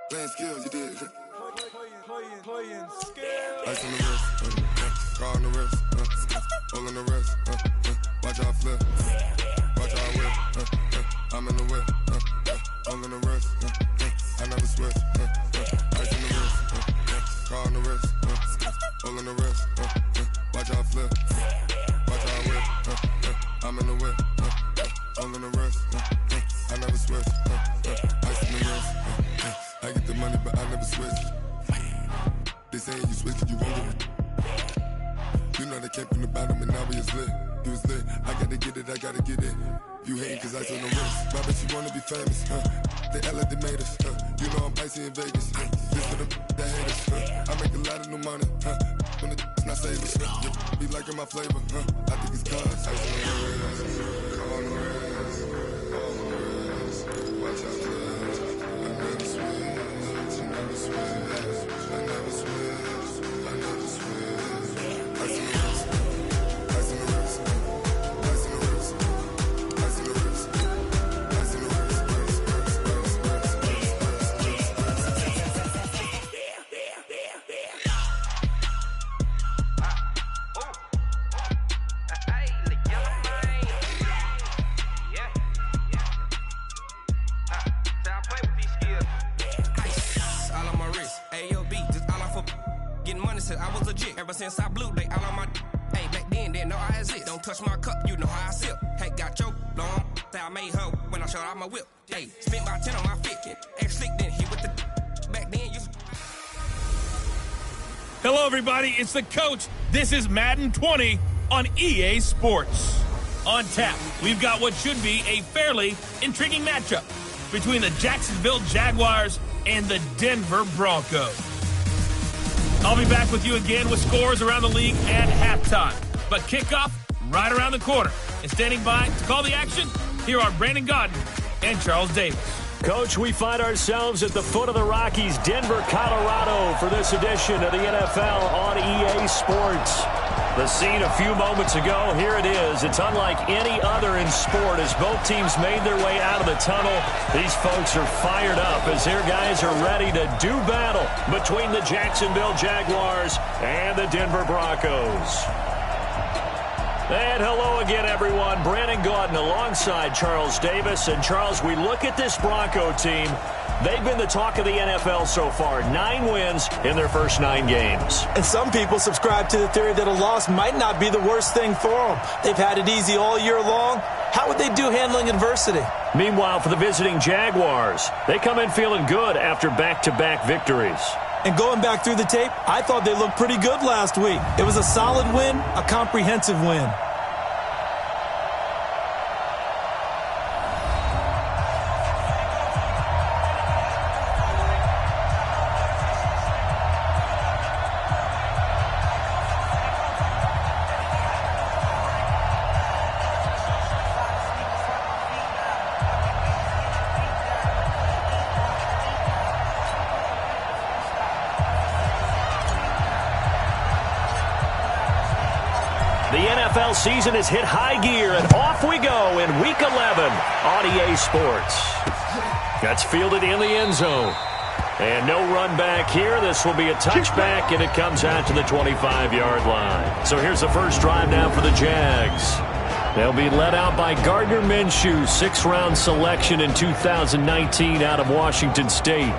Playing skills, you did. Playing skills. Ice on the wrist, car on the wrist, all on the wrist, watch how I flip, watch how I whip, I'm in the whip, all on the wrist, I never switch, ice on the wrist, car on the wrist, all on the wrist, watch how I flip, watch how I whip, I'm in the whip, all on the wrist, I never switch, ice on the wrist, I get the money but I never switch. They saying you switch it, you won't get it. You know they came from the bottom and now we is lit. You was lit, I gotta get it, I gotta get it. You hating cause ice on the wrist. My bitch, you wanna be famous, They act like they made us, You know I'm icy in Vegas, This for the that hate us, I make a lot of new money, When it's not savers, Be liking my flavor, I think it's cause ice on the wrist, car on the wrist, all on the wrist. Watch out, cuz I never switch, I never switch. I never switch, I never switch. Ice in the wrist, ice in the wrist, ice in the wrist, ice in the wrist, ice in the wrist, I was legit ever since I blew. They all on my hey back then didn't know I exist. Don't touch my cup, you know how I sip. Hey, got your long that I made her when I showed out my whip. Hey, spent about 10 on my fit. Ex-slick then hit with the back then you. Hello everybody, it's the coach. This is Madden 20 on EA Sports. On tap, we've got what should be a fairly intriguing matchup between the Jacksonville Jaguars and the Denver Broncos. I'll be back with you again with scores around the league at halftime. But kickoff right around the corner. And standing by to call the action, here are Brandon Godden and Charles Davis. Coach, we find ourselves at the foot of the Rockies, Denver, Colorado, for this edition of the NFL on EA Sports. The scene a few moments ago, here it is. It's unlike any other in sport as both teams made their way out of the tunnel. These folks are fired up as their guys are ready to do battle between the Jacksonville Jaguars and the Denver Broncos. And hello again, everyone. Brandon Gaudin alongside Charles Davis. And, Charles, we look at this Bronco team. They've been the talk of the NFL so far. 9 wins in their first 9 games. And some people subscribe to the theory that a loss might not be the worst thing for them. They've had it easy all year long. How would they do handling adversity? Meanwhile, for the visiting Jaguars, they come in feeling good after back-to-back victories. And going back through the tape, I thought they looked pretty good last week. It was a solid win, a comprehensive win. NFL season has hit high gear, and off we go in Week 11 on EA Sports. That's fielded in the end zone. And no run back here. This will be a touchback, and it comes out to the 25-yard line. So here's the first drive now for the Jags. They'll be led out by Gardner Minshew, 6th-round selection in 2019 out of Washington State.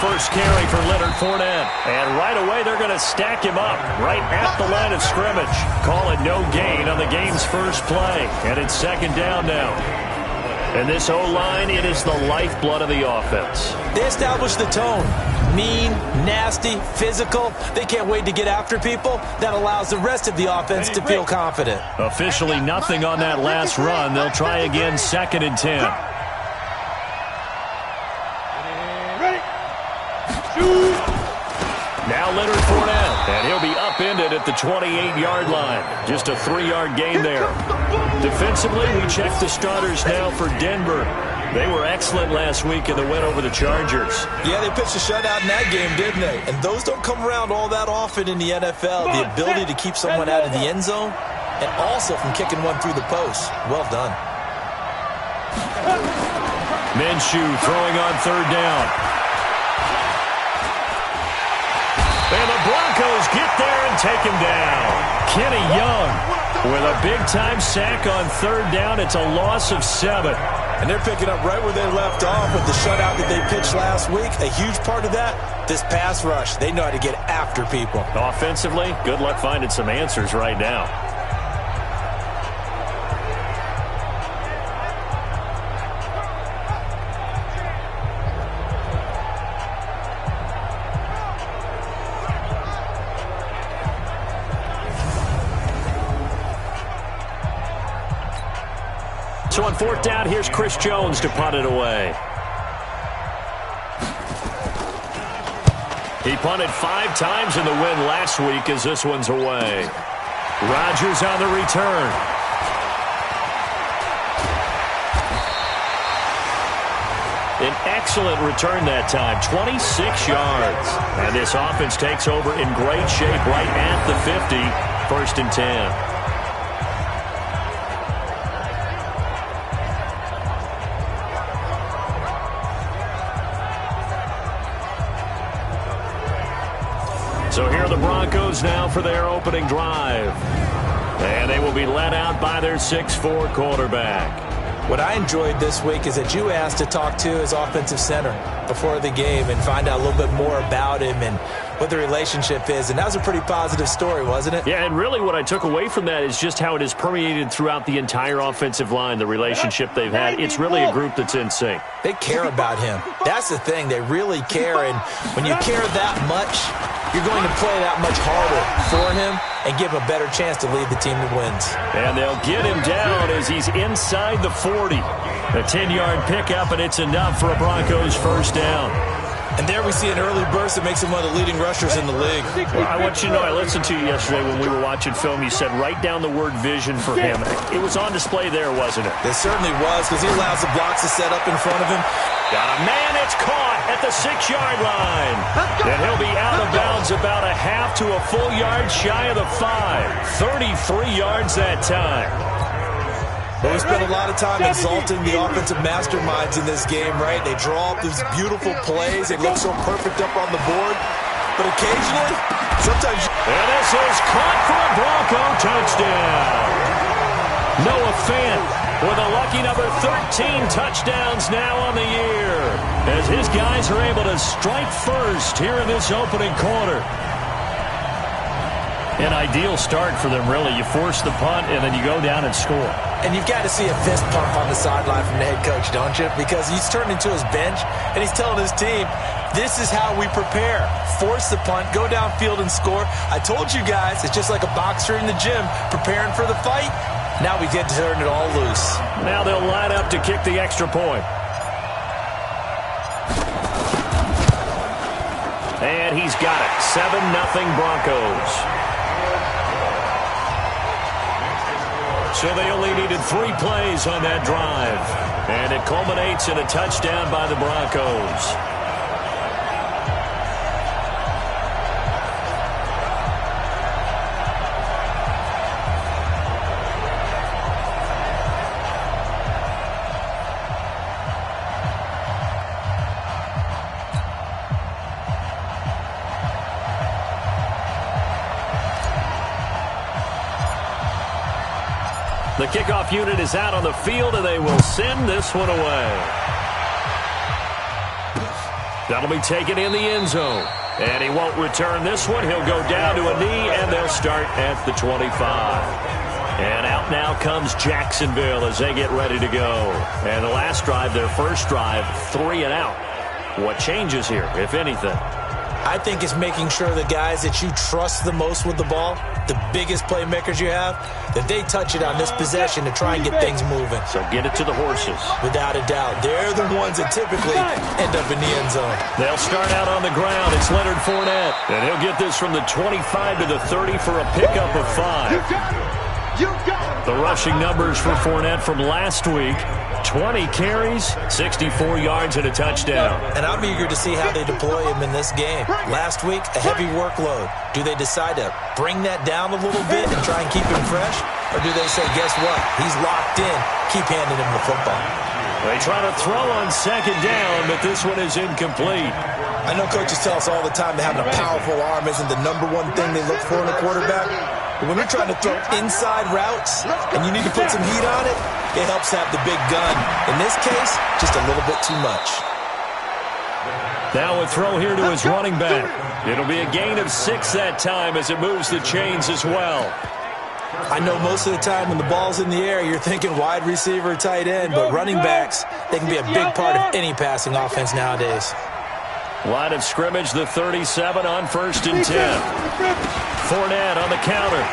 First carry for Leonard Fournette. And right away, they're going to stack him up right at the line of scrimmage. Call it no gain on the game's first play. And it's second down now. And this O-line, it is the lifeblood of the offense. They established the tone. Mean, nasty, physical. They can't wait to get after people. That allows the rest of the offense to feel confident. Officially nothing on that last run. They'll try again, 2nd and 10. Now Leonard Fournette, and he'll be up upended at the 28-yard line. Just a 3-yard gain there. Defensively, we check the starters now for Denver. They were excellent last week in the win over the Chargers. Yeah, they pitched a shutout in that game, didn't they? And those don't come around all that often in the NFL. The ability to keep someone out of the end zone and also from kicking one through the post. Well done. Minshew throwing on 3rd down. And the Broncos get there and take him down. Kenny Young with a big-time sack on 3rd down. It's a loss of 7. And they're picking up right where they left off with the shutout that they pitched last week. A huge part of that, this pass rush. They know how to get after people. Offensively, good luck finding some answers right now. So on 4th down, here's Chris Jones to punt it away. He punted 5 times in the win last week as this one's away. Rodgers on the return. An excellent return that time, 26 yards. And this offense takes over in great shape right at the 50, 1st and 10. So here are the Broncos now for their opening drive. And they will be led out by their 6'4" quarterback. What I enjoyed this week is that you asked to talk to his offensive center before the game and find out a little bit more about him and what the relationship is. And that was a pretty positive story, wasn't it? Yeah, and really what I took away from that is just how it has permeated throughout the entire offensive line, the relationship they've had. It's really a group that's in sync. They care about him. That's the thing. They really care. And when you care that much, you're going to play that much harder for him and give him a better chance to lead the team that wins. And they'll get him down as he's inside the 40. A 10-yard pickup, and it's enough for a Broncos 1st down. And there we see an early burst that makes him one of the leading rushers in the league. Well, I want you to know, I listened to you yesterday when we were watching film. You said write down the word vision for him. It was on display there, wasn't it? It certainly was, because he allows the blocks to set up in front of him. Got a man, it's caught at the 6-yard line. And he'll be out of bounds about a half to a full yard shy of the 5. 33 yards that time. Well, we spent a lot of time exalting the offensive masterminds in this game, right? They draw up these beautiful plays. They look so perfect up on the board. But occasionally, sometimes... And this is caught for a Bronco touchdown. Noah Fant with a lucky number 13 touchdowns now on the year, as his guys are able to strike first here in this opening quarter. An ideal start for them, really. You force the punt, and then you go down and score. And you've got to see a fist pump on the sideline from the head coach, don't you? Because he's turned into his bench, and he's telling his team, this is how we prepare. Force the punt, go downfield and score. I told you guys, it's just like a boxer in the gym preparing for the fight. Now we get to turn it all loose. Now they'll line up to kick the extra point. And he's got it. 7-0 Broncos. So they only needed 3 plays on that drive. And it culminates in a touchdown by the Broncos. The kickoff unit is out on the field, and they will send this one away. That'll be taken in the end zone. And he won't return this one. He'll go down to a knee, and they'll start at the 25. And out now comes Jacksonville as they get ready to go. And the last drive, their first drive, 3 and out. What changes here, if anything? I think it's making sure the guys that you trust the most with the ball, the biggest playmakers you have, that they touch it on this possession to try and get things moving. So get it to the horses. Without a doubt. They're the ones that typically end up in the end zone. They'll start out on the ground. It's Leonard Fournette. And he'll get this from the 25 to the 30 for a pickup of 5. The rushing numbers for Fournette from last week: 20 carries, 64 yards, and a touchdown. And I'm eager to see how they deploy him in this game. Last week, a heavy workload. Do they decide to bring that down a little bit and try and keep him fresh? Or do they say, guess what? He's locked in. Keep handing him the football. They try to throw on second down, but this one is incomplete. I know coaches tell us all the time that having a powerful arm isn't the #1 thing they look for in a quarterback. But when you're trying to throw inside routes and you need to put some heat on it, it helps have the big gun. In this case, just a little bit too much. Now a throw here to his running back. It'll be a gain of 6 that time as it moves the chains as well. I know most of the time when the ball's in the air, you're thinking wide receiver, tight end, but running backs, they can be a big part of any passing offense nowadays. Line of scrimmage, the 37 on 1st and 10. Fournette on the counter.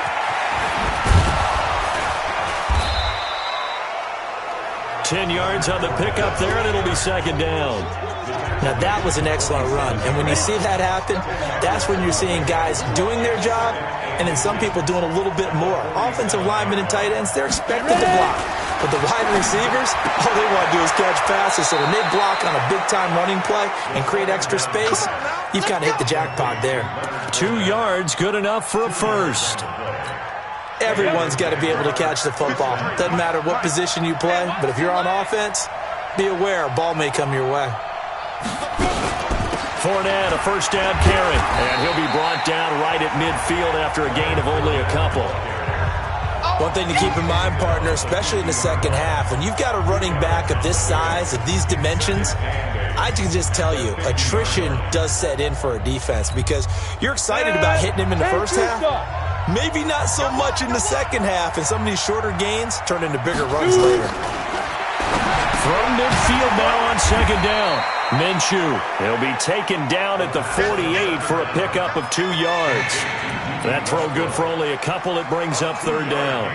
Ten yards on the pickup there, and it'll be second down. Now, that was an excellent run. And when you see that happen, that's when you're seeing guys doing their job and then some people doing a little bit more. Offensive linemen and tight ends, they're expected to block. But the wide receivers, all they want to do is catch passes. So when they block on a big-time running play and create extra space, you've kind of hit the jackpot there. 2 yards, good enough for a first. Everyone's got to be able to catch the football. Doesn't matter what position you play, but if you're on offense, be aware a ball may come your way. Fournette, a first down carry, and he'll be brought down right at midfield after a gain of only a couple. One thing to keep in mind, partner, especially in the second half, when you've got a running back of this size, of these dimensions, I can just tell you, attrition does set in for a defense because you're excited about hitting him in the first half. Maybe not so much in the second half, and some of these shorter gains turn into bigger runs later. From midfield now on second down. Minshew, he'll be taken down at the 48 for a pickup of 2 yards. That throw good for only a couple. It brings up third down.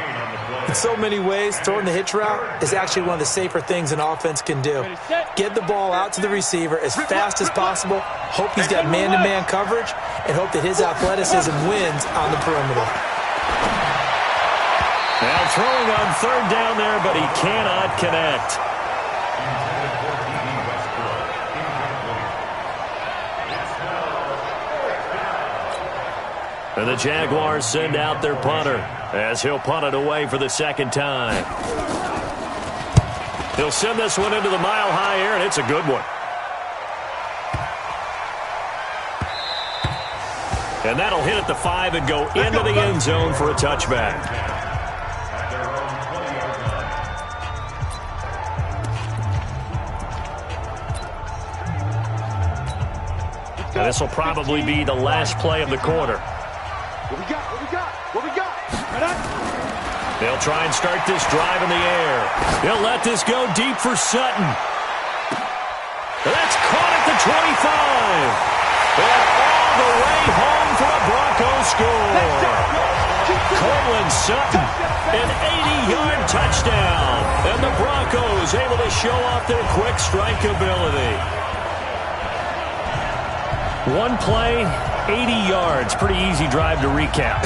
In so many ways, throwing the hitch route is actually one of the safer things an offense can do. Get the ball out to the receiver as fast as possible, hope he's got man-to-man coverage, and hope that his athleticism wins on the perimeter. Now throwing on third down there, but he cannot connect. And the Jaguars send out their punter as he'll punt it away for the second time. He'll send this one into the mile-high air, and it's a good one. And that'll hit at the 5 and go into the end zone for a touchback. Now this will probably be the last play of the quarter. What we got? They'll try and start this drive in the air. They'll let this go deep for Sutton. That's caught at the 25. And all the way home for a Broncos score. Courtland Sutton, an 80-yard touchdown. And the Broncos able to show off their quick strike ability. One play, 80 yards. Pretty easy drive to recap.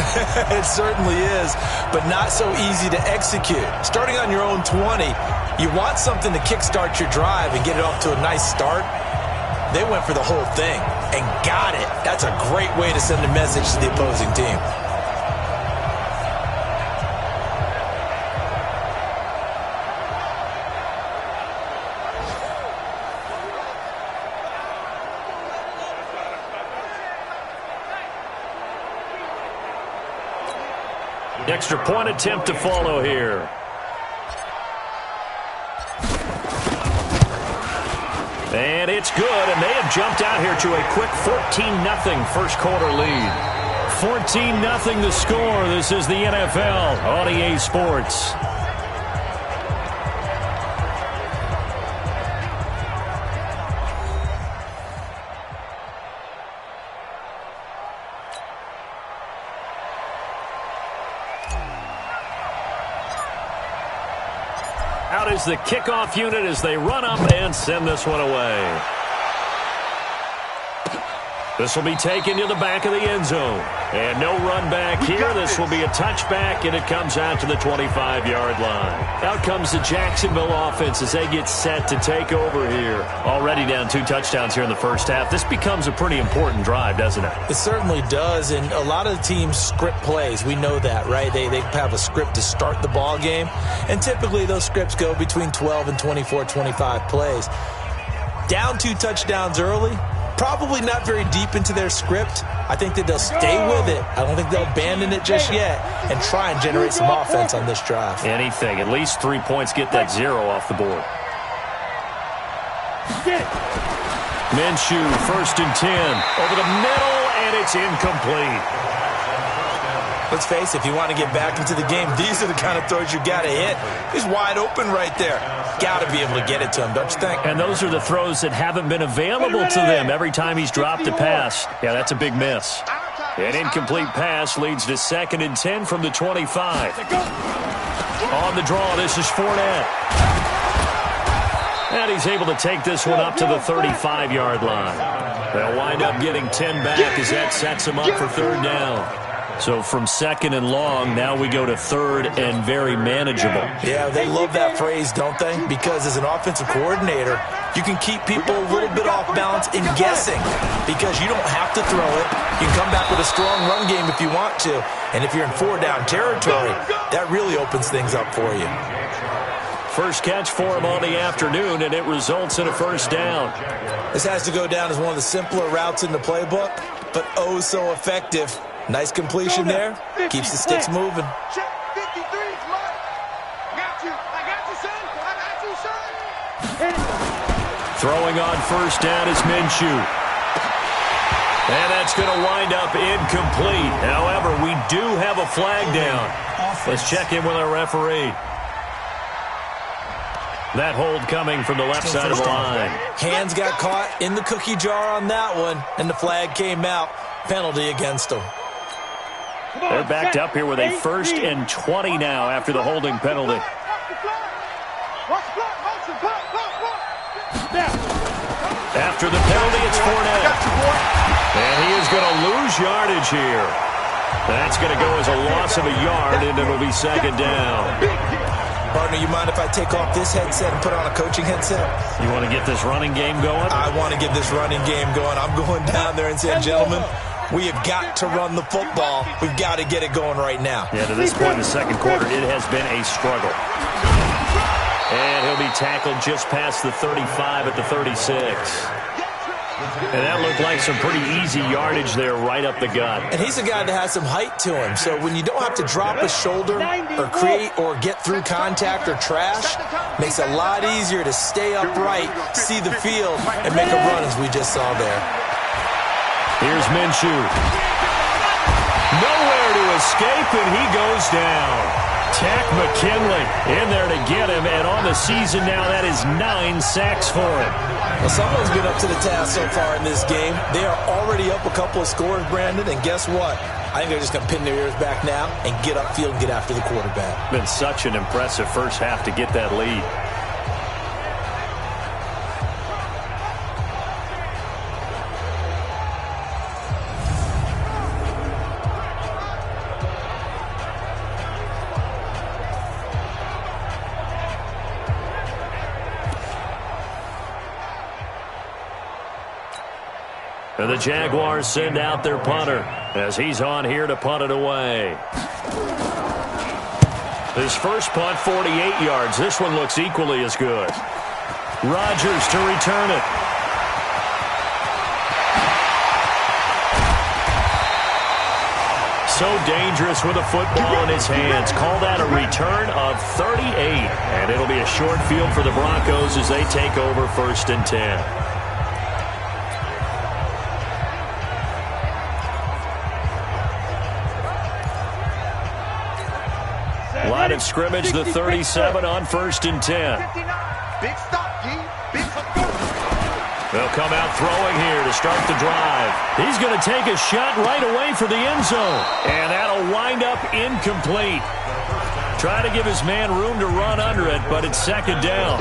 It certainly is, but not so easy to execute. Starting on your own 20, you want something to kickstart your drive and get it off to a nice start. They went for the whole thing and got it. That's a great way to send a message to the opposing team. Extra point attempt to follow here. And it's good, and they have jumped out here to a quick 14-0 first quarter lead. 14-0 the score. This is the NFL on EA Sports. Out is the kickoff unit as they run up and send this one away. This will be taken to the back of the end zone. And no run back here. This will be a touchback, and it comes out to the 25-yard line. Out comes the Jacksonville offense as they get set to take over here. Already down 2 touchdowns here in the first half. This becomes a pretty important drive, doesn't it? It certainly does, and a lot of the teams script plays. We know that, right? They have a script to start the ball game, and typically those scripts go between 12 and 24, 25 plays. Down 2 touchdowns early. Probably not very deep into their script. I think that they'll stay with it. I don't think they'll abandon it just yet and try and generate some offense on this drive. Anything. At least 3 points, get that 0 off the board. Minshew, 1st and 10. Over the middle, and it's incomplete. Let's face it, if you want to get back into the game, these are the kind of throws you got to hit. He's wide open right there. Got to be able to get it to him, don't you think? And those are the throws that haven't been available to them every time he's dropped a pass. Yeah, that's a big miss. An incomplete pass leads to 2nd and 10 from the 25. On the draw, this is Fournette. And he's able to take this one up to the 35-yard line. They'll wind up getting 10 back as that sets him up for 3rd down. So from 2nd and long, now we go to 3rd and very manageable. Yeah, they love that phrase, don't they? Because as an offensive coordinator, you can keep people a little bit off balance in guessing because you don't have to throw it. You can come back with a strong run game if you want to. And if you're in 4-down territory, that really opens things up for you. First catch for him on the afternoon, and it results in a 1st down. This has to go down as one of the simpler routes in the playbook, but oh so effective. Nice completion there. Keeps the sticks moving. Check 53, Mike. Got you. I got you, son. I got you, son. Throwing on 1st down is Minshew. And that's going to wind up incomplete. However, we do have a flag down. Let's check in with our referee. That hold coming from the left side of the line. Hands got caught in the cookie jar on that one, and the flag came out. Penalty against them. They're backed up here with a 1st and 20 now after the holding penalty. After the penalty, it's Fournette. And he is going to lose yardage here. That's going to go as a loss of a yard, and it'll be 2nd down. Partner, you mind if I take off this headset and put on a coaching headset? You want to get this running game going? I want to get this running game going. I'm going down there and saying, gentlemen, we have got to run the football. We've got to get it going right now. Yeah, to this point in the 2nd quarter, it has been a struggle. And he'll be tackled just past the 35 at the 36. And that looked like some pretty easy yardage there right up the gut. And he's a guy that has some height to him. So when you don't have to drop a shoulder or create or get through contact or trash, makes it a lot easier to stay upright, see the field, and make a run as we just saw there. Here's Minshew. Nowhere to escape, and he goes down. Tack McKinley in there to get him, and on the season now, that is 9 sacks for him. Well, someone's been up to the task so far in this game. They are already up a couple of scores, Brandon, and guess what? I think they're just going to pin their ears back now and get upfield and get after the quarterback. Been such an impressive first half to get that lead. And the Jaguars send out their punter as he's on here to punt it away. His first punt, 48 yards. This one looks equally as good. Rodgers to return it. So dangerous with a football in his hands. Call that a return of 38. And it'll be a short field for the Broncos as they take over 1st and 10. Line of scrimmage, the 37 on 1st and 10. Big stop, G. Big stop. They'll come out throwing here to start the drive. He's going to take a shot right away for the end zone. And that'll wind up incomplete. Try to give his man room to run under it, but it's second down.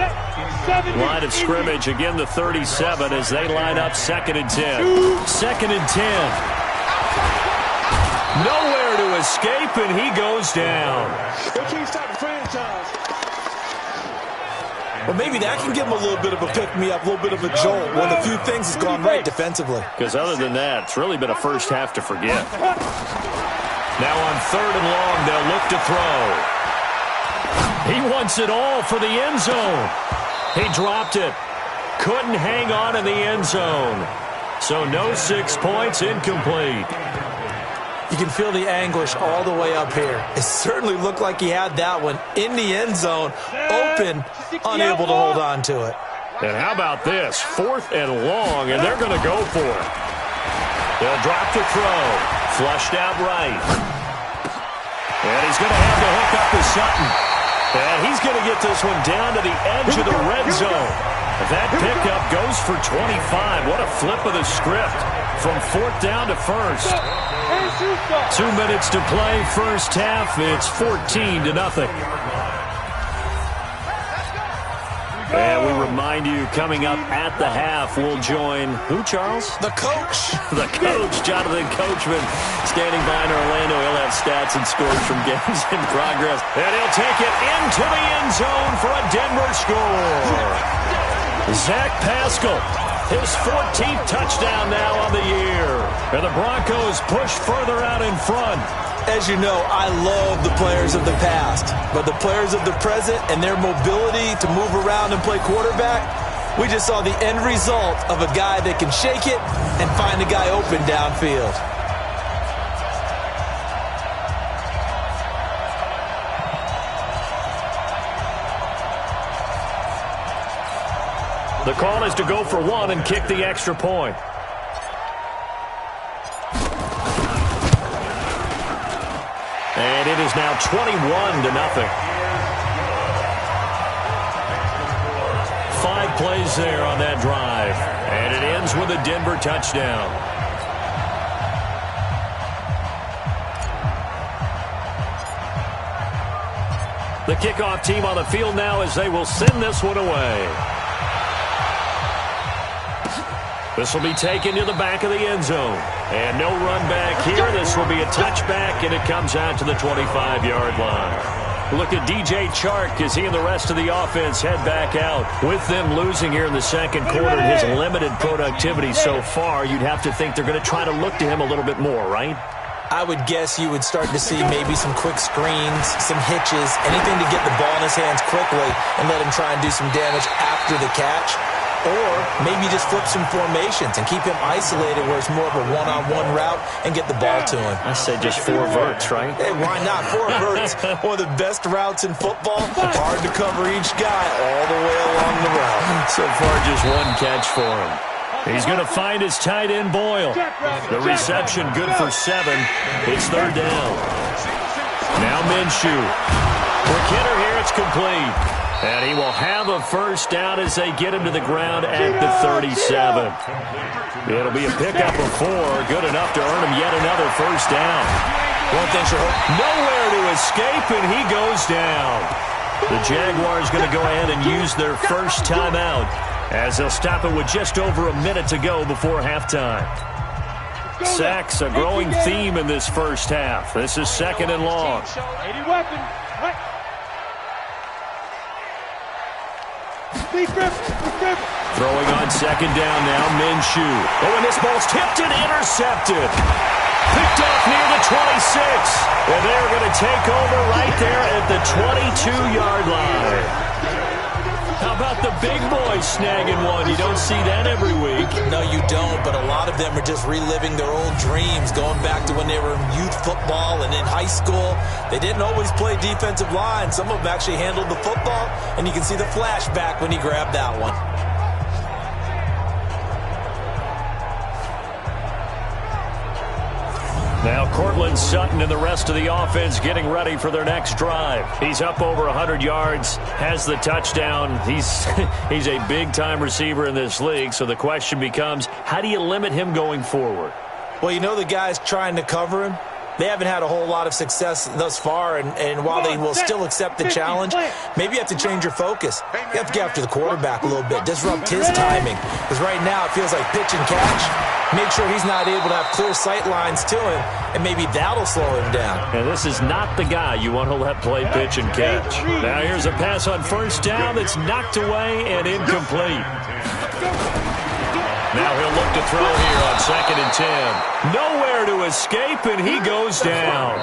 Line of scrimmage, again the 37 as they line up 2nd and 10. 2nd and 10. Nowhere to escape, and he goes down. Well, maybe that can give him a little bit of a pick-me-up, a little bit of a jolt when a few things has gone right defensively. Because other than that, it's really been a first half to forget. Now on 3rd and long, they'll look to throw. He wants it all for the end zone. He dropped it. Couldn't hang on in the end zone. So no 6 points, incomplete. You can feel the anguish all the way up here. It certainly looked like he had that one in the end zone, open, unable to hold on to it. And how about this? 4th and long, and they're going to go for it. They'll drop to throw. Flushed out right. And he's going to have to hook up with Sutton. And he's going to get this one down to the edge of the red zone. That pickup goes for 25. What a flip of the script from 4th down to 1st. 2 minutes to play, first half. It's 14-0. And we remind you, coming up at the half, we'll join who, Charles? The coach. The coach, Jonathan Coachman, standing by in Orlando. He'll have stats and scores from games in progress. And he'll take it into the end zone for a Denver score. Zach Pascal, his 14th touchdown now on the year. And the Broncos push further out in front. As you know, I love the players of the past, but the players of the present and their mobility to move around and play quarterback, we just saw the end result of a guy that can shake it and find a guy open downfield. The call is to go for 1 and kick the extra point. And it is now 21-0. 5 plays there on that drive. And it ends with a Denver touchdown. The kickoff team on the field now as they will send this one away. This will be taken to the back of the end zone. And no run back here. This will be a touchback, and it comes out to the 25-yard line. Look at DJ Chark as he and the rest of the offense head back out. With them losing here in the second quarter, his limited productivity so far, you'd have to think they're going to try to look to him a little bit more, right? I would guess you would start to see maybe some quick screens, some hitches, anything to get the ball in his hands quickly and let him try and do some damage after the catch. Or maybe just flip some formations and keep him isolated where it's more of a one-on-one route and get the ball to him. I say just 4 verts, right? Hey, why not? 4 verts, one of the best routes in football. Hard to cover each guy all the way along the route. So far, just 1 catch for him. He's going to find his tight end, Boyle. The reception good for 7. It's 3rd down. Now Minshew. For Kidder here, it's complete. And he will have a first down as they get him to the ground at the 37. It'll be a pickup of 4, good enough to earn him yet another first down. One thing sure. Nowhere to escape, and he goes down. The Jaguars going to go ahead and use their first timeout as they'll stop it with just over a minute to go before halftime. Sacks, a growing theme in this first half. This is 2nd and long. Throwing on 2nd down now, Minshew. Oh, and this ball's tipped and intercepted. Picked off near the 26. And they're going to take over right there at the 22-yard line. How about the big boys snagging one? You don't see that every week. No, you don't, but a lot of them are just reliving their old dreams, going back to when they were in youth football and in high school. They didn't always play defensive line. Some of them actually handled the football, and you can see the flashback when he grabbed that one. Now Cortland Sutton and the rest of the offense getting ready for their next drive. He's up over 100 yards, has the touchdown. He's a big-time receiver in this league, so the question becomes, how do you limit him going forward? Well, you know the guys trying to cover him, they haven't had a whole lot of success thus far, and while they will still accept the challenge, maybe you have to change your focus. You have to get after the quarterback a little bit, disrupt his timing, because right now it feels like pitch and catch. Make sure he's not able to have clear sight lines to him, and maybe that'll slow him down. And this is not the guy you want to let play pitch and catch. Now here's a pass on first down that's knocked away and incomplete. Now he'll look to throw here on 2nd and 10. Nowhere to escape, and he goes down.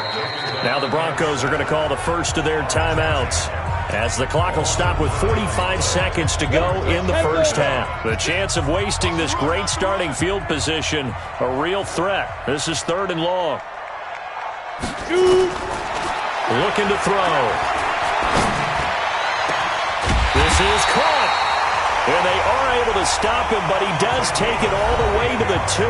Now the Broncos are going to call the first of their timeouts, as the clock will stop with 45 seconds to go in the first half. The chance of wasting this great starting field position, a real threat. This is 3rd and long. Looking to throw. This is caught. And they are able to stop him, but he does take it all the way to the 2.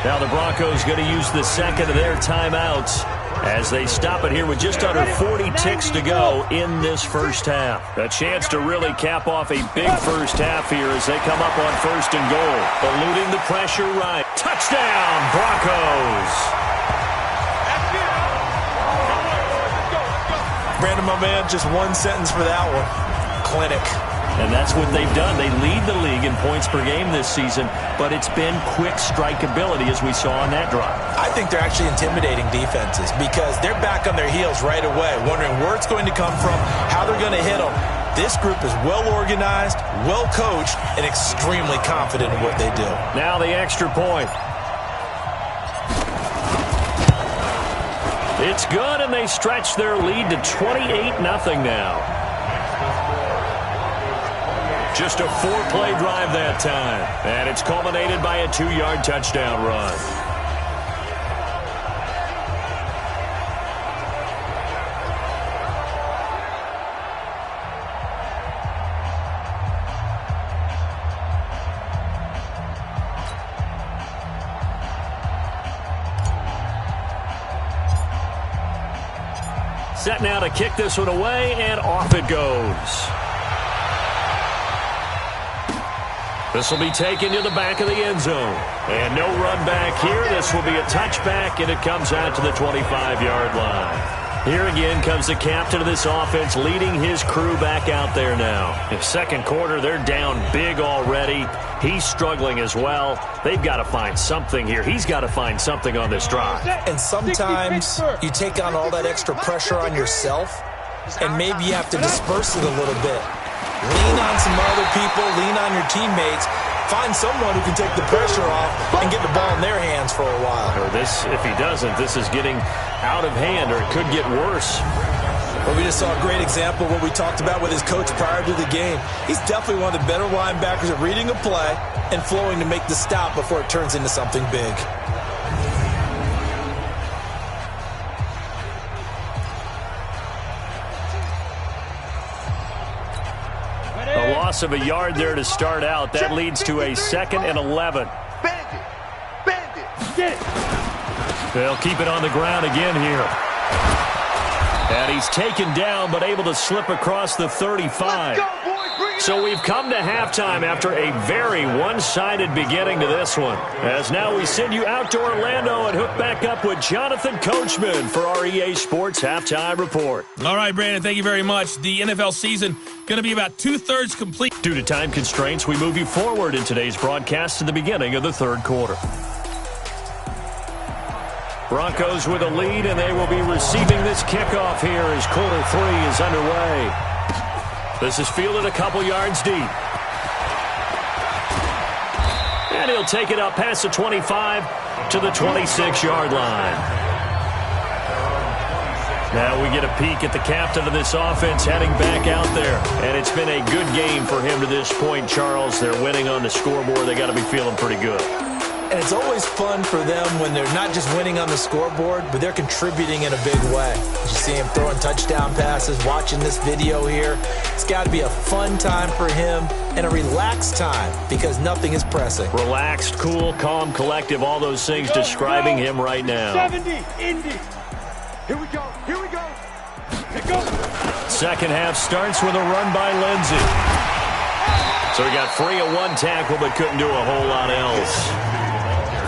Now the Broncos going to use the second of their timeouts as they stop it here with just under 40 ticks to go in this first half. A chance to really cap off a big first half here as they come up on 1st and goal. Eluding the pressure right. Touchdown, Broncos! Brandon, my man, just one sentence for that one. Clinic. And that's what they've done. They lead the league in points per game this season, but it's been quick strikeability as we saw on that drive. I think they're actually intimidating defenses because they're back on their heels right away, wondering where it's going to come from, how they're going to hit them. This group is well organized, well coached, and extremely confident in what they do. Now the extra point. It's good, and they stretch their lead to 28-0 now. Just a 4-play drive that time. And it's culminated by a 2-yard touchdown run. Set now to kick this one away, and off it goes. This will be taken to the back of the end zone. And no run back here. This will be a touchback, and it comes out to the 25-yard line. Here again comes the captain of this offense leading his crew back out there now. In the second quarter, they're down big already. He's struggling as well. They've got to find something here. He's got to find something on this drive. And sometimes you take on all that extra pressure on yourself, and maybe you have to disperse it a little bit. Lean on some other people, lean on your teammates. Find someone who can take the pressure off and get the ball in their hands for a while. Or this, if he doesn't, this is getting out of hand, or it could get worse. Well, we just saw a great example of what we talked about with his coach prior to the game. He's definitely one of the better linebackers at reading a play and flowing to make the stop before it turns into something big. A loss of a yard there to start out. That leads to a 2nd and 11. They'll keep it on the ground again here. And he's taken down, but able to slip across the 35. So we've come to halftime after a very one-sided beginning to this one. As now we send you out to Orlando and hook back up with Jonathan Coachman for our EA Sports Halftime Report. All right, Brandon, thank you very much. The NFL season going to be about 2/3 complete. Due to time constraints, we move you forward in today's broadcast to the beginning of the third quarter. Broncos with a lead, and they will be receiving this kickoff here as quarter 3 is underway. This is fielded a couple yards deep. And he'll take it up past the 25 to the 26-yard line. Now we get a peek at the captain of this offense heading back out there. And it's been a good game for him to this point, Charles. They're winning on the scoreboard. They got to be feeling pretty good. And it's always fun for them when they're not just winning on the scoreboard, but they're contributing in a big way. You see him throwing touchdown passes, watching this video here. It's got to be a fun time for him and a relaxed time because nothing is pressing. Relaxed, cool, calm, collective, all those things describing him right now. 70, Indy. Here we go. Here we go. Here we go. Second half starts with a run by Lindsey. So he got free of one tackle but couldn't do a whole lot else.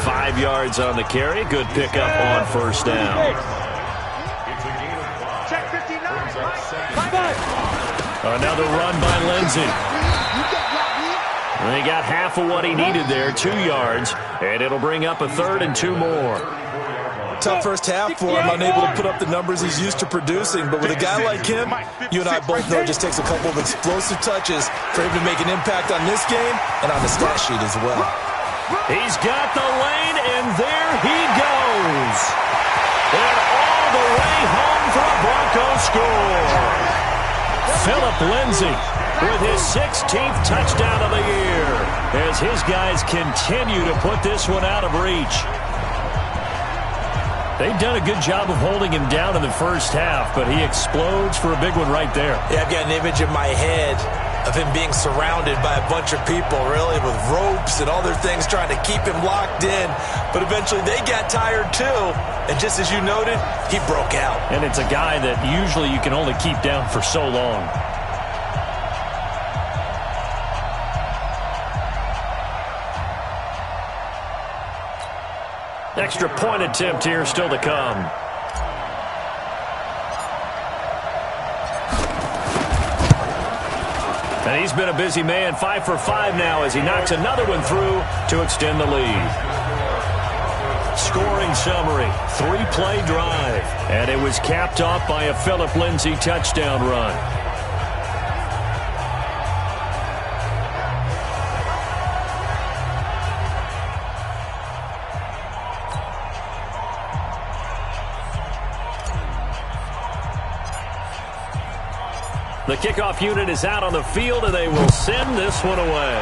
5 yards on the carry. Good pickup on first down. Check 59. Another run by Lindsey. And he got half of what he needed there, 2 yards, and it'll bring up a 3rd and 2 more. Tough first half for him, unable to put up the numbers he's used to producing. But with a guy like him, you and I both know it just takes a couple of explosive touches for him to make an impact on this game and on the stat sheet as well. He's got the lane, and there he goes. And all the way home for a Broncos score. Phillip Lindsay with his 16th touchdown of the year as his guys continue to put this one out of reach. They've done a good job of holding him down in the first half, but he explodes for a big one right there. Yeah, I've got an image in my head of him being surrounded by a bunch of people, really, with ropes and other things trying to keep him locked in. But eventually they got tired too. And just as you noted, he broke out. And it's a guy that usually you can only keep down for so long. Extra point attempt here still to come. And he's been a busy man, 5 for 5 now as he knocks another one through to extend the lead. Scoring summary, 3-play drive. And it was capped off by a Phillip Lindsay touchdown run. The kickoff unit is out on the field, and they will send this one away.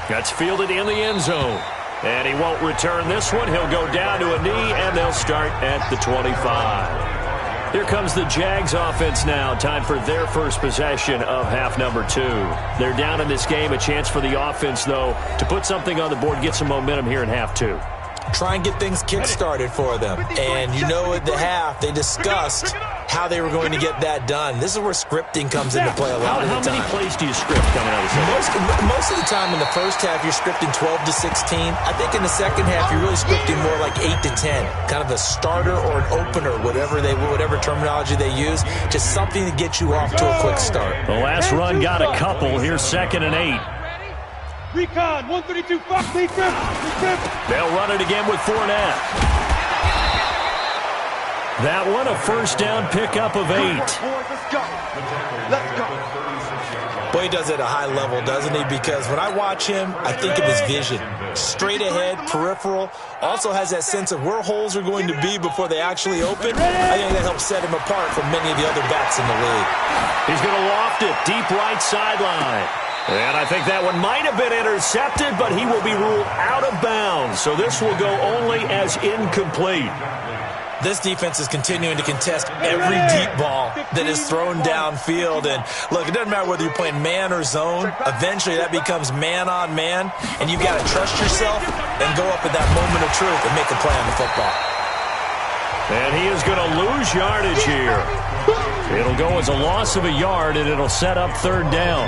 That's fielded in the end zone. And he won't return this one. He'll go down to a knee, and they'll start at the 25. Here comes the Jags offense now. Time for their first possession of half number 2. They're down in this game. A chance for the offense, though, to put something on the board, get some momentum here in half 2. Try and get things kick-started for them. And you know at the half, they discussed how they were going to get that done. This is where scripting comes into play a lot of the time. How many plays do you script coming out of the second? Most of the time in the first half, you're scripting 12 to 16. I think in the second half, you're really scripting more like 8 to 10. Kind of a starter or an opener, whatever terminology they use. Just something to get you off to a quick start. The last run got a couple. Here's 2nd and 8. Recon, 132, Fox, They'll run it again with Fournette. That one, a first down pickup of 8. Let's go. Let's go. Boy, he does it at a high level, doesn't he? Because when I watch him, I think of his vision. Straight ahead, peripheral. Also has that sense of where holes are going to be before they actually open. I think that helps set him apart from many of the other backs in the league. He's going to loft it deep right sideline. And I think that one might have been intercepted, but he will be ruled out of bounds. So this will go only as incomplete. This defense is continuing to contest every deep ball that is thrown downfield. And look, it doesn't matter whether you're playing man or zone. Eventually that becomes man on man. And you've got to trust yourself and go up at that moment of truth and make a play on the football. And he is going to lose yardage here. It'll go as a loss of a yard, and it'll set up 3rd down.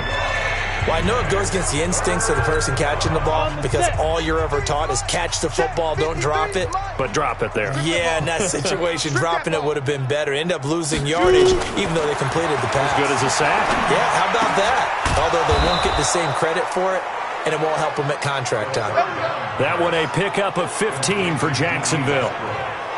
Well, I know it goes against the instincts of the person catching the ball because all you're ever taught is catch the football, don't drop it. But drop it there. Yeah, in that situation, dropping it would have been better. End up losing yardage even though they completed the pass. As good as a sack. Yeah, how about that? Although they won't get the same credit for it, and it won't help them at contract time. That one a pickup of 15 for Jacksonville.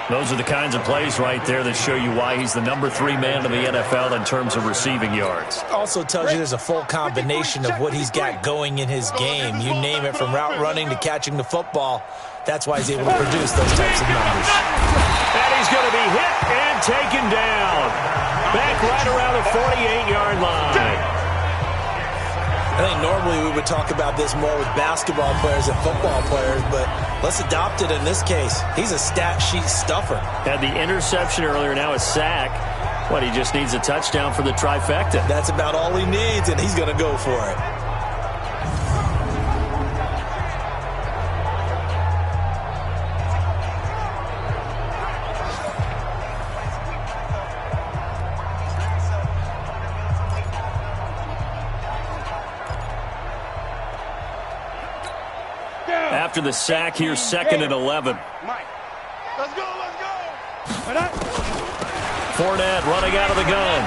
Those are the kinds of plays right there that show you why he's the number 3 man in the NFL in terms of receiving yards. Also tells you there's a full combination of what he's got going in his game. You name it, from route running to catching the football. That's why he's able to produce those types of numbers. And he's going to be hit and taken down. Back right around the 48-yard line. I think normally we would talk about this more with basketball players and football players, but let's adopt it in this case. He's a stat sheet stuffer. Had the interception earlier, now a sack. What, he just needs a touchdown for the trifecta. That's about all he needs, and he's going to go for it. After the sack, here's 2nd and 11. Mike, let's go, let's go. Fournette running out of the gun.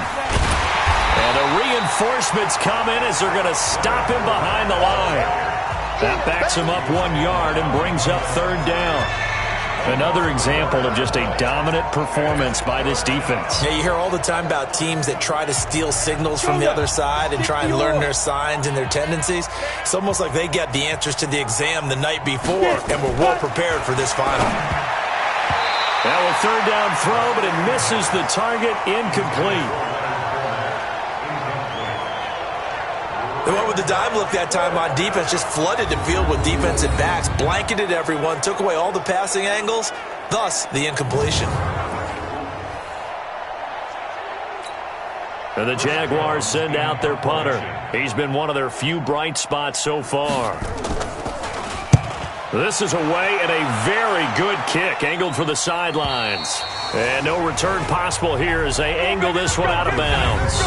And the reinforcements come in as they're going to stop him behind the line. That backs him up 1 yard and brings up 3rd down. Another example of just a dominant performance by this defense. Yeah, you hear all the time about teams that try to steal signals from the other side and try and learn their signs and their tendencies. It's almost like they get the answers to the exam the night before and were well prepared for this final. Now a 3rd down throw, but it misses the target, incomplete. They went with the dive look that time on defense, just flooded the field with defensive backs, blanketed everyone, took away all the passing angles, thus the incompletion. And the Jaguars send out their punter. He's been one of their few bright spots so far. This is away and a very good kick, angled for the sidelines. And no return possible here as they angle this one out of bounds.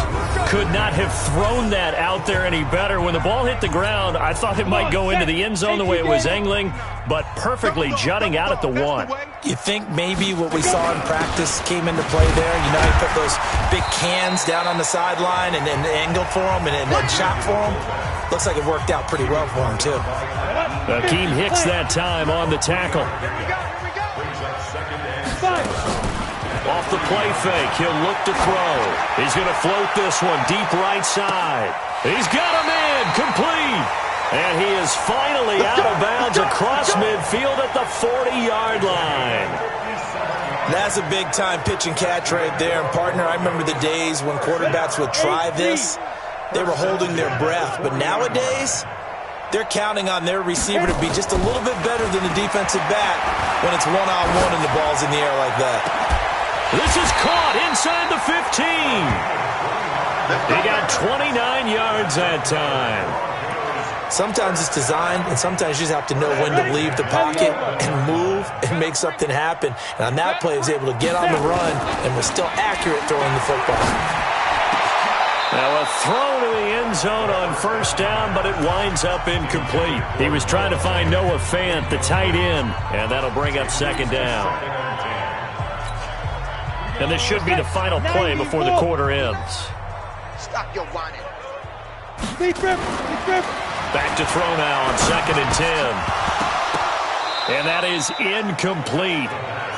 Could not have thrown that out there any better. When the ball hit the ground, I thought it might go into the end zone the way it was angling, but perfectly jutting out at the 1. You think maybe what we saw in practice came into play there? You know, he put those big cans down on the sideline and angled for them and shot for them. Looks like it worked out pretty well for him, too. Akeem Hicks that time on the tackle. Off the play fake, he'll look to throw. He's going to float this one deep right side. He's got him in, complete. And he is finally out of bounds across midfield at the 40-yard line. That's a big-time pitch and catch right there. And, partner, I remember the days when quarterbacks would try this. They were holding their breath. But nowadays, they're counting on their receiver to be just a little bit better than the defensive back when it's one-on-one and the ball's in the air like that. This is caught inside the 15. He got 29 yards that time. Sometimes it's designed, and sometimes you just have to know when to leave the pocket and move and make something happen. And on that play, he was able to get on the run and was still accurate throwing the football. Now a throw to the end zone on 1st down, but it winds up incomplete. He was trying to find Noah Fant, the tight end, and that'll bring up 2nd down. And this should be the final play before the quarter ends. Stop your whining. Back to throw now on 2nd and 10. And that is incomplete.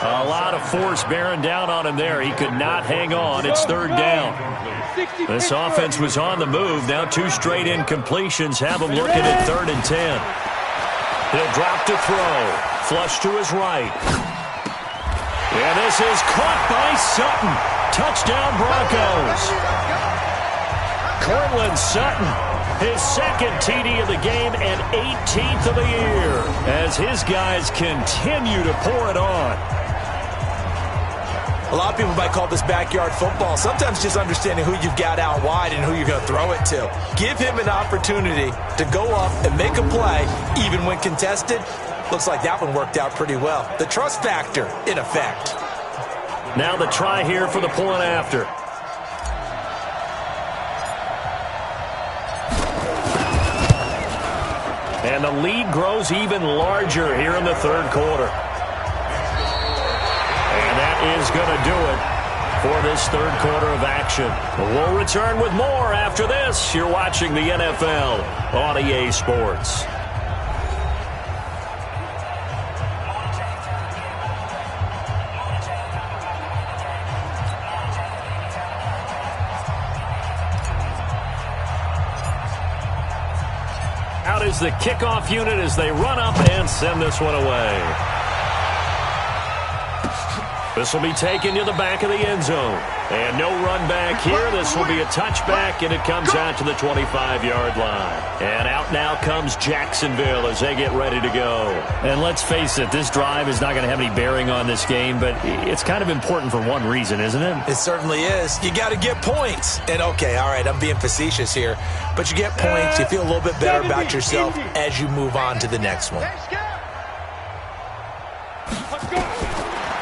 A lot of force bearing down on him there. He could not hang on. It's 3rd down. This offense was on the move. Now 2 straight incompletions have him looking at 3rd and 10. He'll drop to throw. Flush to his right. And this is caught by Sutton. Touchdown Broncos. Cortland Sutton, his 2nd TD of the game and 18th of the year as his guys continue to pour it on. A lot of people might call this backyard football. Sometimes just understanding who you've got out wide and who you're going to throw it to. Give him an opportunity to go up and make a play, even when contested. Looks like that one worked out pretty well. The trust factor, in effect. Now the try here for the point after. And the lead grows even larger here in the 3rd quarter. And that is going to do it for this 3rd quarter of action. We'll return with more after this. You're watching the NFL on EA Sports. Out is the kickoff unit as they run up and send this one away. This will be taken to the back of the end zone. And no run back here. This will be a touchback, and it comes out to the 25-yard line. And out now comes Jacksonville as they get ready to go. And let's face it, this drive is not going to have any bearing on this game, but it's kind of important for one reason, isn't it? It certainly is. You got to get points. And, okay, all right, I'm being facetious here, but you get points. You feel a little bit better about yourself as you move on to the next one.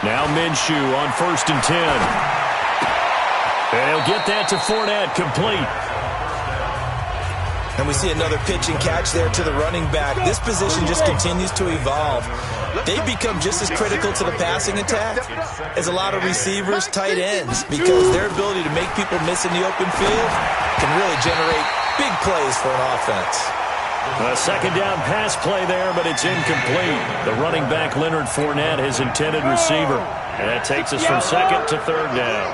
Now Minshew on 1st and 10. And he'll get that to Fournette, complete. And we see another pitch and catch there to the running back. This position just continues to evolve. They become just as critical to the passing attack as a lot of receivers, tight ends, because their ability to make people miss in the open field can really generate big plays for an offense. A second down pass play there, but it's incomplete. The running back, Leonard Fournette, his intended receiver. And that takes us from 2nd to 3rd down.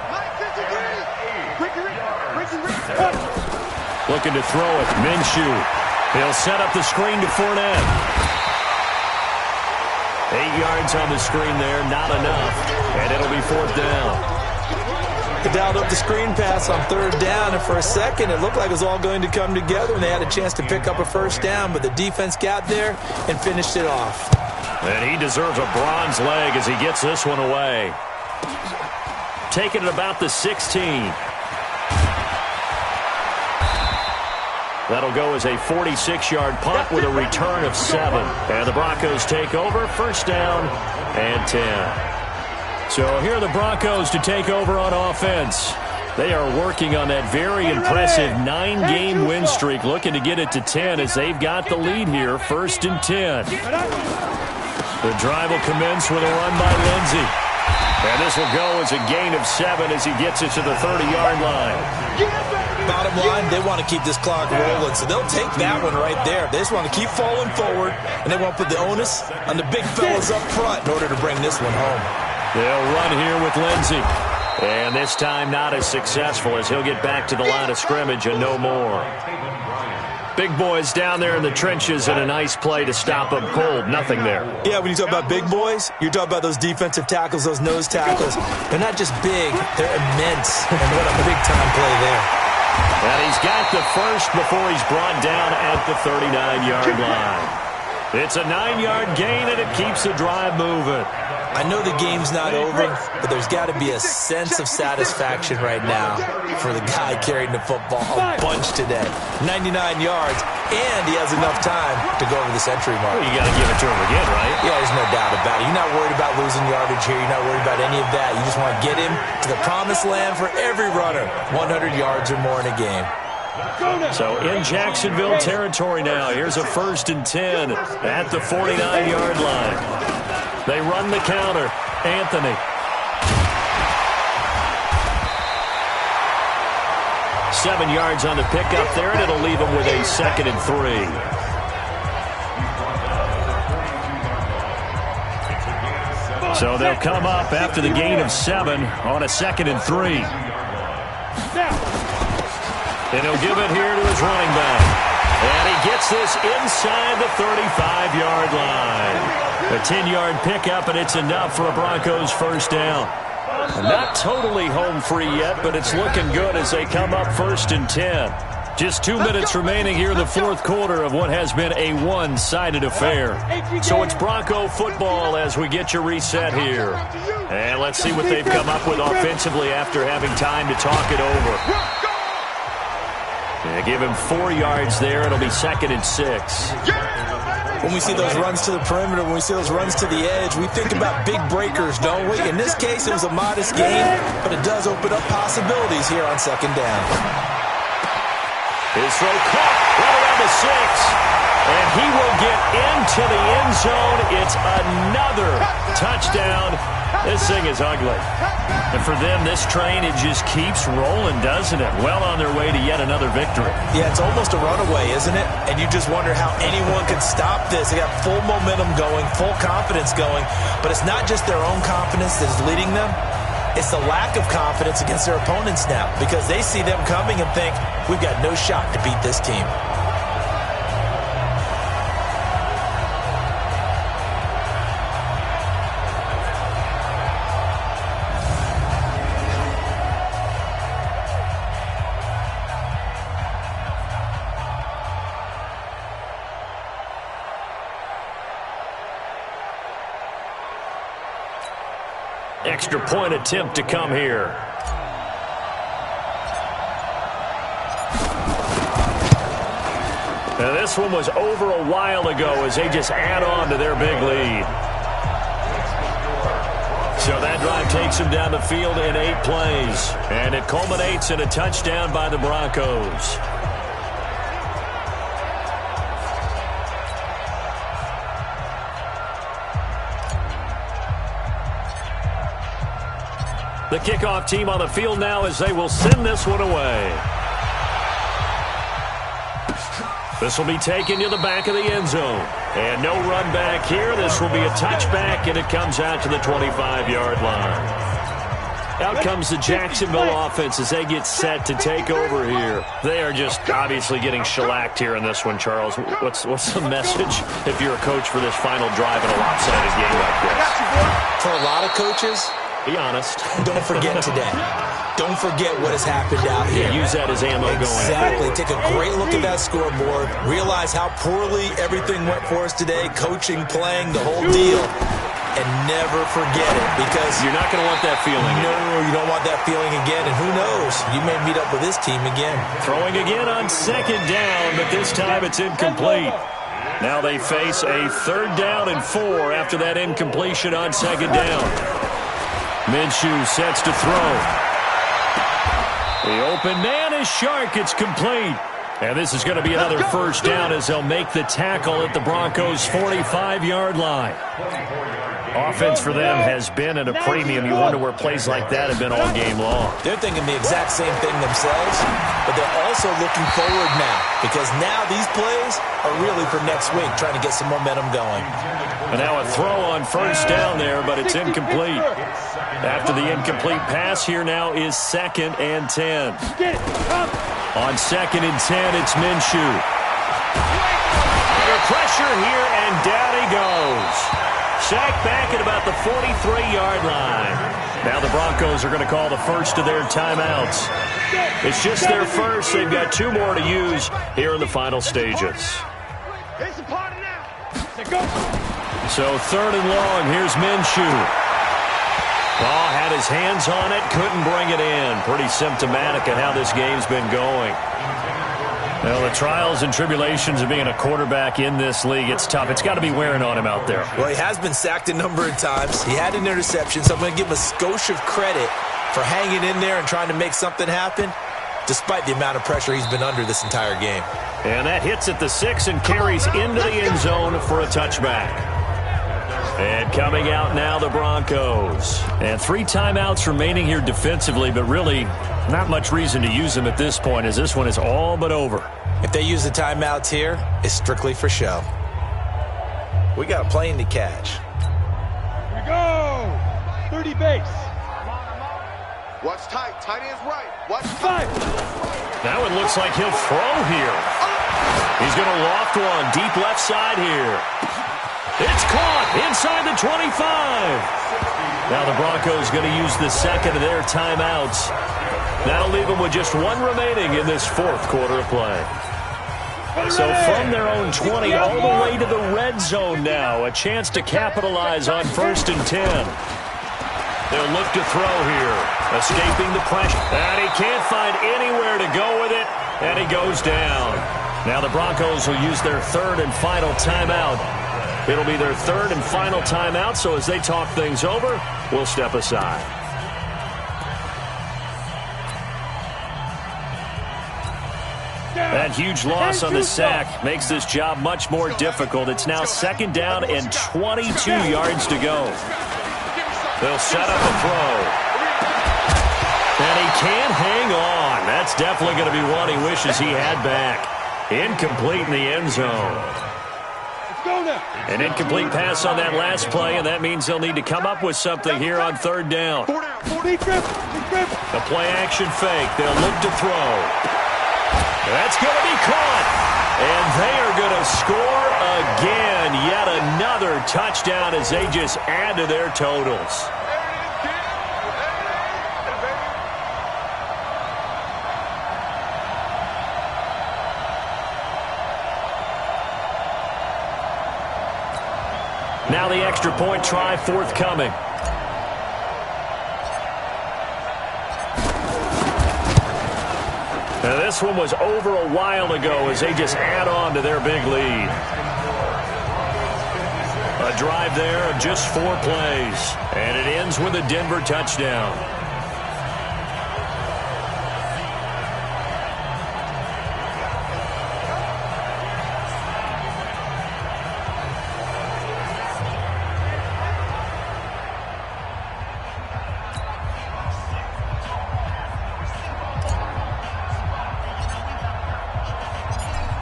Looking to throw it, Minshew. He'll set up the screen to Fournette. 8 yards on the screen there, not enough. And it'll be 4th down. They dialed up the screen pass on 3rd down, and for a second it looked like it was all going to come together, and they had a chance to pick up a 1st down, but the defense got there and finished it off. And he deserves a bronze leg as he gets this one away. Taking it about the 16. That'll go as a 46-yard punt with a return of 7. And the Broncos take over, 1st down and 10. So here are the Broncos to take over on offense. They are working on that very impressive 9-game win streak, looking to get it to 10 as they've got the lead here, 1st and 10. The drive will commence with a run by Lindsey. And this will go as a gain of 7 as he gets it to the 30-yard line. Bottom line, they want to keep this clock rolling, so they'll take that one right there. They just want to keep falling forward, and they want to put the onus on the big fellas up front in order to bring this one home. They'll run here with Lindsey. And this time not as successful as he'll get back to the line of scrimmage and no more. Big boys down there in the trenches and a nice play to stop them cold. Nothing there. Yeah, when you talk about big boys, you're talking about those defensive tackles, those nose tackles. They're not just big, they're immense. And what a big-time play there. And he's got the first before he's brought down at the 39-yard line. It's a 9-yard gain, and it keeps the drive moving. I know the game's not over, but there's got to be a sense of satisfaction right now for the guy carrying the football a bunch today. 99 yards, and he has enough time to go over the century mark. Well, you got to give it to him again, right? Yeah, there's no doubt about it. You're not worried about losing yardage here. You're not worried about any of that. You just want to get him to the promised land for every runner. 100 yards or more in a game. So in Jacksonville territory now, here's a 1st and 10 at the 49-yard line. They run the counter. Anthony. 7 yards on the pickup there, and it'll leave him with a 2nd and 3. So they'll come up after the gain of 7 on a 2nd and 3. And he'll give it here to his running back. And he gets this inside the 35-yard line. A 10-yard pickup, and it's enough for a Broncos 1st down. Not totally home free yet, but it's looking good as they come up 1st and 10. Just 2 minutes remaining here in the 4th quarter of what has been a one-sided affair. So it's Bronco football as we get you reset here. And let's see what they've come up with offensively after having time to talk it over. Yeah, give him 4 yards there. It'll be 2nd and 6. When we see those runs to the perimeter, when we see those runs to the edge, we think about big breakers, don't we? In this case, it was a modest gain, but it does open up possibilities here on 2nd down. His throw caught right around the 6. And he will get into the end zone. It's another touchdown. This thing is ugly. And for them, this train, it just keeps rolling, doesn't it? Well on their way to yet another victory. Yeah, it's almost a runaway, isn't it? And you just wonder how anyone could stop this. They got full momentum going, full confidence going. But it's not just their own confidence that is leading them. It's the lack of confidence against their opponents now, because they see them coming and think, we've got no shot to beat this team. extra point attempt to come here. Now this one was over a while ago as they just add on to their big lead. So that drive takes them down the field in 8 plays. And it culminates in a touchdown by the Broncos. The kickoff team on the field now as they will send this one away. This will be taken to the back of the end zone. And no run back here. This will be a touchback, and it comes out to the 25-yard line. Out comes the Jacksonville offense as they get set to take over here. They are just obviously getting shellacked here in this one, Charles. What's the message if you're a coach for this final drive in a lopsided game like this? For a lot of coaches, be honest. Don't forget today. Don't forget what has happened out here. Yeah, use that as ammo going. Exactly. Take a great look at that scoreboard. Realize how poorly everything went for us today. Coaching, playing, the whole deal. And never forget it, because you're not going to want that feeling again. No, you don't want that feeling again. And who knows? You may meet up with this team again. Throwing again on second down, but this time it's incomplete. Now they face a 3rd down and 4 after that incompletion on second down. Minshew sets to throw. The open man is Shark. It's complete. And this is going to be another 1st down as they'll make the tackle at the Broncos' 45-yard line. Offense for them has been at a premium. You wonder where plays like that have been all game long. They're thinking the exact same thing themselves, but they're also looking forward now, because now these plays are really for next week, trying to get some momentum going. And now a throw on 1st down there, but it's incomplete. After the incomplete pass, here now is 2nd and 10. On 2nd and 10, it's Minshew. Under pressure here, and down he goes. Sacked back at about the 43-yard line. Now the Broncos are going to call the first of their timeouts. It's just their first. They've got 2 more to use here in the final stages. So 3rd and long. Here's Minshew. Oh, had his hands on it, couldn't bring it in. Pretty symptomatic of how this game's been going. Well, the trials and tribulations of being a quarterback in this league, it's tough. It's got to be wearing on him out there. Well, he has been sacked a number of times. He had an interception, so I'm going to give him a skosh of credit for hanging in there and trying to make something happen, despite the amount of pressure he's been under this entire game. And that hits at the 6 and carries into the end zone for a touchback. And coming out now, the Broncos. And 3 timeouts remaining here defensively, but really not much reason to use them at this point, as this one is all but over. If they use the timeouts here, it's strictly for show. We got a plane to catch. Here we go! 30 base. Watch tight. Tight ends right. Watch 5. Now it looks like he'll throw here. He's going to loft one deep left side here. It's caught inside the 25. Now the Broncos going to use the 2nd of their timeouts. That'll leave them with just 1 remaining in this 4th quarter of play. So from their own 20 all the way to the red zone now. A chance to capitalize on 1st and 10. They'll look to throw here. Escaping the pressure. And he can't find anywhere to go with it. And he goes down. Now the Broncos will use their 3rd and final timeout. It'll be their 3rd and final timeout, so as they talk things over, we'll step aside. That huge loss on the sack makes this job much more difficult. It's now 2nd down and 22 yards to go. They'll set up a throw. And he can't hang on. That's definitely going to be one he wishes he had back. Incomplete in the end zone. An incomplete pass on that last play, and that means they'll need to come up with something here on 3rd down. The play action fake. They'll look to throw. That's going to be caught. And they are going to score again. Yet another touchdown as they just add to their totals. Now the extra point try forthcoming. Now, this one was over a while ago as they just add on to their big lead. A drive there of just 4 plays, and it ends with a Denver touchdown.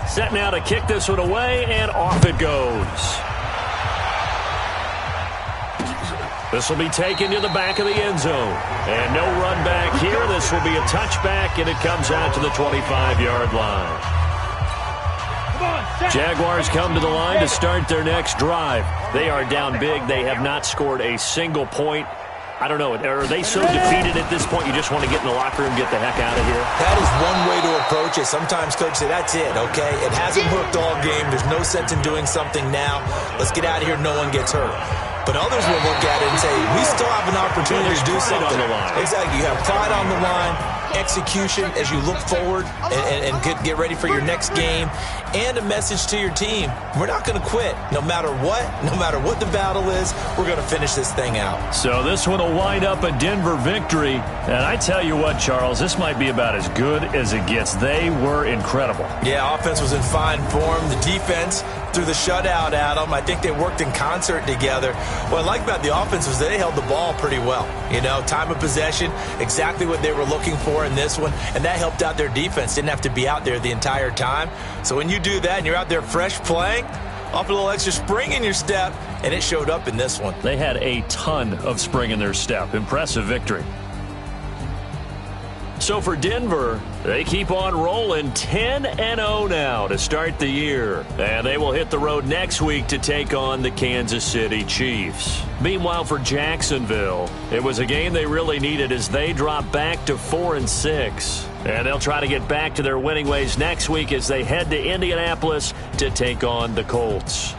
Set now to kick this one away, and off it goes. This will be taken to the back of the end zone. And no run back here. This will be a touchback, and it comes out to the 25-yard line. Jaguars come to the line to start their next drive. They are down big. They have not scored a single point. I don't know. Are they so defeated at this point you just want to get in the locker room and get the heck out of here? That is one way to approach it. Sometimes coaches say, that's it, okay? It hasn't worked all game. There's no sense in doing something now. Let's get out of here. No one gets hurt. But others will look at it and say, we still have an opportunity to do something. On the line. Exactly. You have pride on the line, execution as you look forward and get ready for your next game, and a message to your team. We're not going to quit. No matter what the battle is, we're going to finish this thing out. So this one will wind up a Denver victory. And I tell you what, Charles, this might be about as good as it gets. They were incredible. Yeah, offense was in fine form. The defense through the shutout, Adam. I think they worked in concert together. What I like about the offense was they held the ball pretty well. You know, time of possession, exactly what they were looking for in this one, and that helped out their defense. Didn't have to be out there the entire time. So when you do that and you're out there fresh playing, off a little extra spring in your step, and it showed up in this one. They had a ton of spring in their step. Impressive victory. So for Denver, they keep on rolling 10-0 now to start the year. And they will hit the road next week to take on the Kansas City Chiefs. Meanwhile, for Jacksonville, it was a game they really needed as they drop back to 4-6. And they'll try to get back to their winning ways next week as they head to Indianapolis to take on the Colts.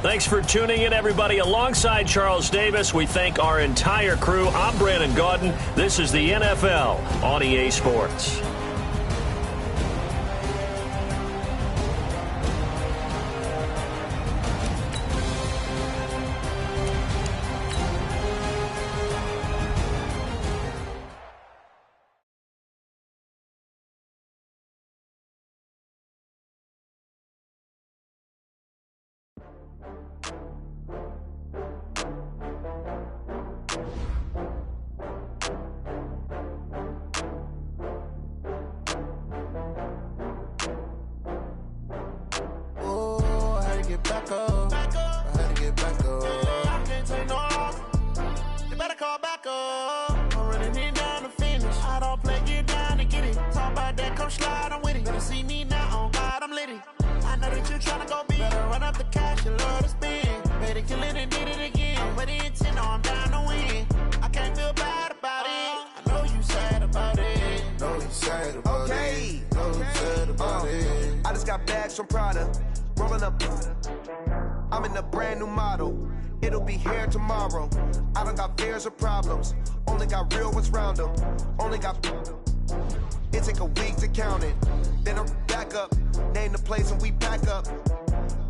Thanks for tuning in, everybody. Alongside Charles Davis, we thank our entire crew. I'm Brandon Gaudin. This is the NFL on EA Sports. I just got bags from Prada, rolling up. I'm in a brand new model. It'll be here tomorrow. I don't got fears or problems. Only got real ones round them. Only got. It take a week to count it. Then I'm back up. Name the place and we pack up.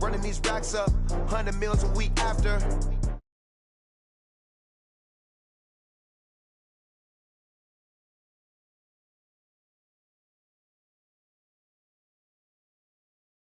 Running these racks up. 100 meals a week after.